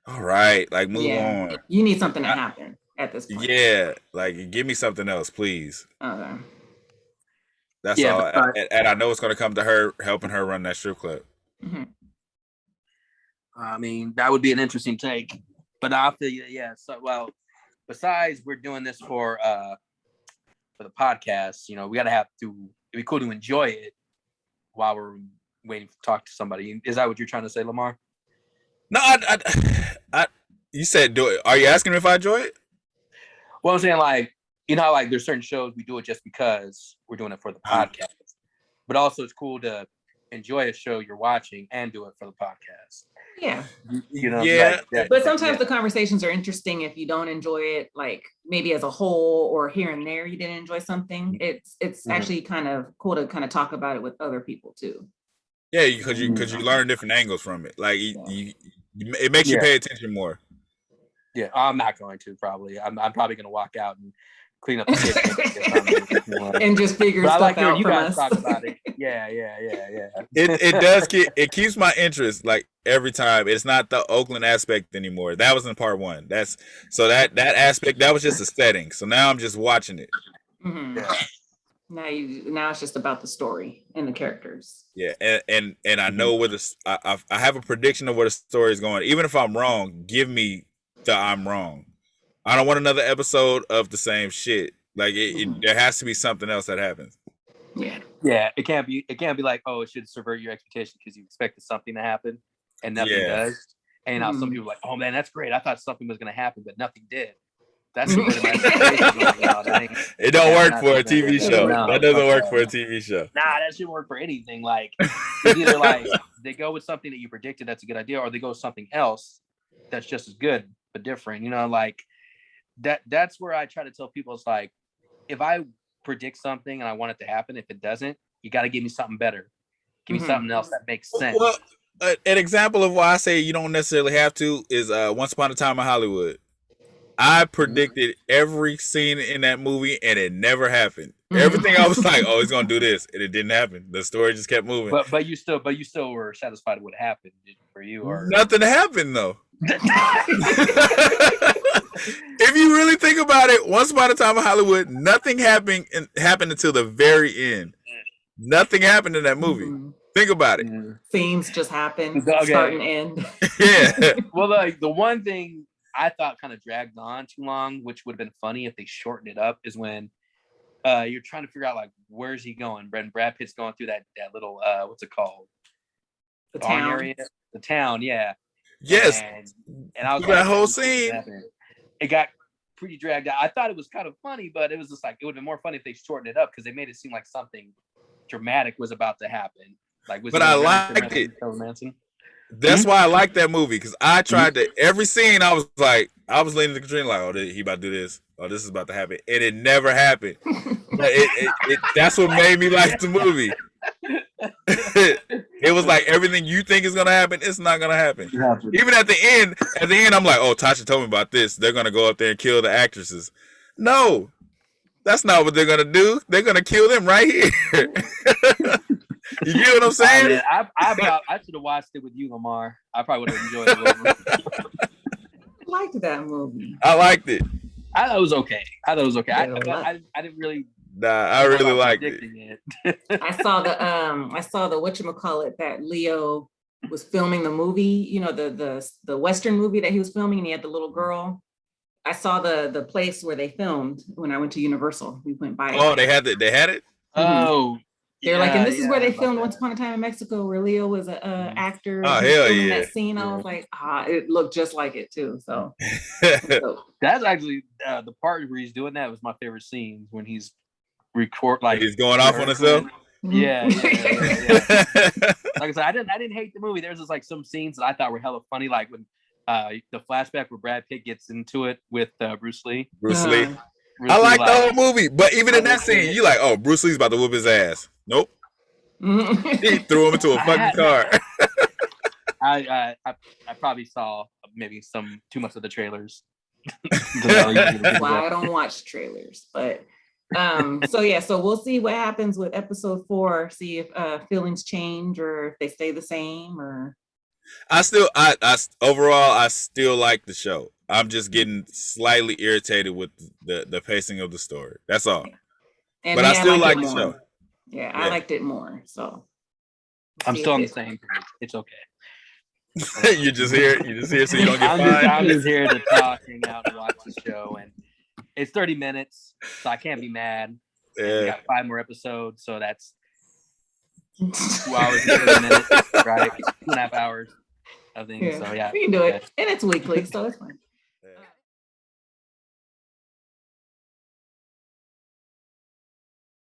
all right, like move Yeah, on. you need something to happen at this point. Yeah, like give me something else, please. Okay. That's Yeah, all. And I know it's gonna come to her helping her run that strip club. Mm-hmm. I mean, that would be an interesting take. But I feel yeah. So well, besides we're doing this for the podcast, we gotta have to. It'd be cool to enjoy it while we're waiting to talk to somebody. Is that what you're trying to say, Lamar? No, you said do it. Are you asking me if I enjoy it? Well, I'm saying like how like there's certain shows we do it just because we're doing it for the podcast, but also it's cool to enjoy a show you're watching and do it for the podcast. Yeah. Yeah. But sometimes the conversations are interesting if you don't enjoy it, like maybe as a whole or here and there you didn't enjoy something. It's actually kind of cool to kind of talk about it with other people too. Yeah, because you learn different angles from it. Like it makes you pay attention more. Yeah, I'm not going to probably. I'm probably going to walk out and clean up the kitchen and just figure but stuff I like out you from guys us. talk about it. Yeah. It keeps my interest like every time. It's not the Oakland aspect anymore. That was in part one. That aspect that was just a setting. So now I'm just watching it. Mm-hmm. Yeah. Now it's just about the story and the characters. Yeah, and I know where I have a prediction of where the story is going. Even if I'm wrong, give me the I'm wrong. I don't want another episode of the same shit. Like there has to be something else that happens. Yeah. It can't be like, oh, it should subvert your expectations because you expected something to happen and nothing does. And now some people are like, oh man, that's great. I thought something was gonna happen, but nothing did. That's subverted my expectations. It don't work for a TV show. That doesn't work for a TV show. Nah, that shouldn't work for anything. Like it's either like they go with something that you predicted that's a good idea, or they go with something else that's just as good but different. Like that's where I try to tell people, it's like if I predict something and I want it to happen, if it doesn't, you got to give me something better. Give me something else that makes sense. Well, an example of why I say you don't necessarily have to is Once Upon a Time in Hollywood. I predicted every scene in that movie and it never happened. Everything I was like, oh, he's gonna do this, and it didn't happen. The story just kept moving. But you still were satisfied with what happened for you, or nothing happened though. If you really think about it, Once Upon a Time in Hollywood, nothing happened until the very end. Nothing happened in that movie. Think about it. Themes just happen, start and end. Yeah. Well, like the one thing I thought kind of dragged on too long, which would have been funny if they shortened it up, is when you're trying to figure out like where's he going. Brad Pitt's going through that little what's it called? The town area. The town, yeah. Yes. And I was that whole scene. It got pretty dragged out. I thought it was kind of funny, but it was just like it would have been more funny if they shortened it up because they made it seem like something dramatic was about to happen. Like, but I liked it. That's why I like that movie, because I tried to every scene. I was leaning to Katrina like, oh, he about to do this. Oh, this is about to happen, and it never happened. That's what made me like the movie. It was like everything you think is gonna happen, it's not gonna happen. Even at the end, I'm like, oh, Tasha told me about this. They're gonna go up there and kill the actresses. No, that's not what they're gonna do. They're gonna kill them right here. You get what I'm saying? I should have watched it with you, Lamar. I probably would have enjoyed it. I liked that movie. I liked it. I thought it was okay. I didn't really. Nah, I really liked it. I saw the whatchamacallit that Leo was filming the movie. The Western movie that he was filming, and he had the little girl. I saw the place where they filmed when I went to Universal. We went by. Oh, they had it. They had it. Oh. They're like, and this is where they filmed Once Upon a Time in Mexico, where Leo was an actor. Oh, hell yeah. That scene, I was like, it looked just like it too. So that's actually the part where he's doing that was my favorite scene, when he's he's going off on himself. Yeah. Like I said, I didn't hate the movie. There's just like some scenes that I thought were hella funny, like when the flashback where Brad Pitt gets into it with Bruce Lee. I like the whole movie, but even in that scene, you like, oh, Bruce Lee's about to whoop his ass. Nope. He threw him into a fucking car. I probably saw maybe too much of the trailers. Well, I don't watch trailers, but So we'll see what happens with episode 4. See if feelings change or if they stay the same. Or I overall I still like the show. I'm just getting slightly irritated with the pacing of the story. That's all. And but I still like the show. Yeah, I liked it more. So I'm still on the same page. It's okay. You just here so you don't get fined. I'm just here to talk, hang out, and watch the show, and it's 30 minutes, so I can't be mad. Yeah. We got 5 more episodes, so that's 2 hours and 30 minutes, right? 2.5 hours, I think. Yeah. So yeah, we can do it, and it's weekly, so it's fine.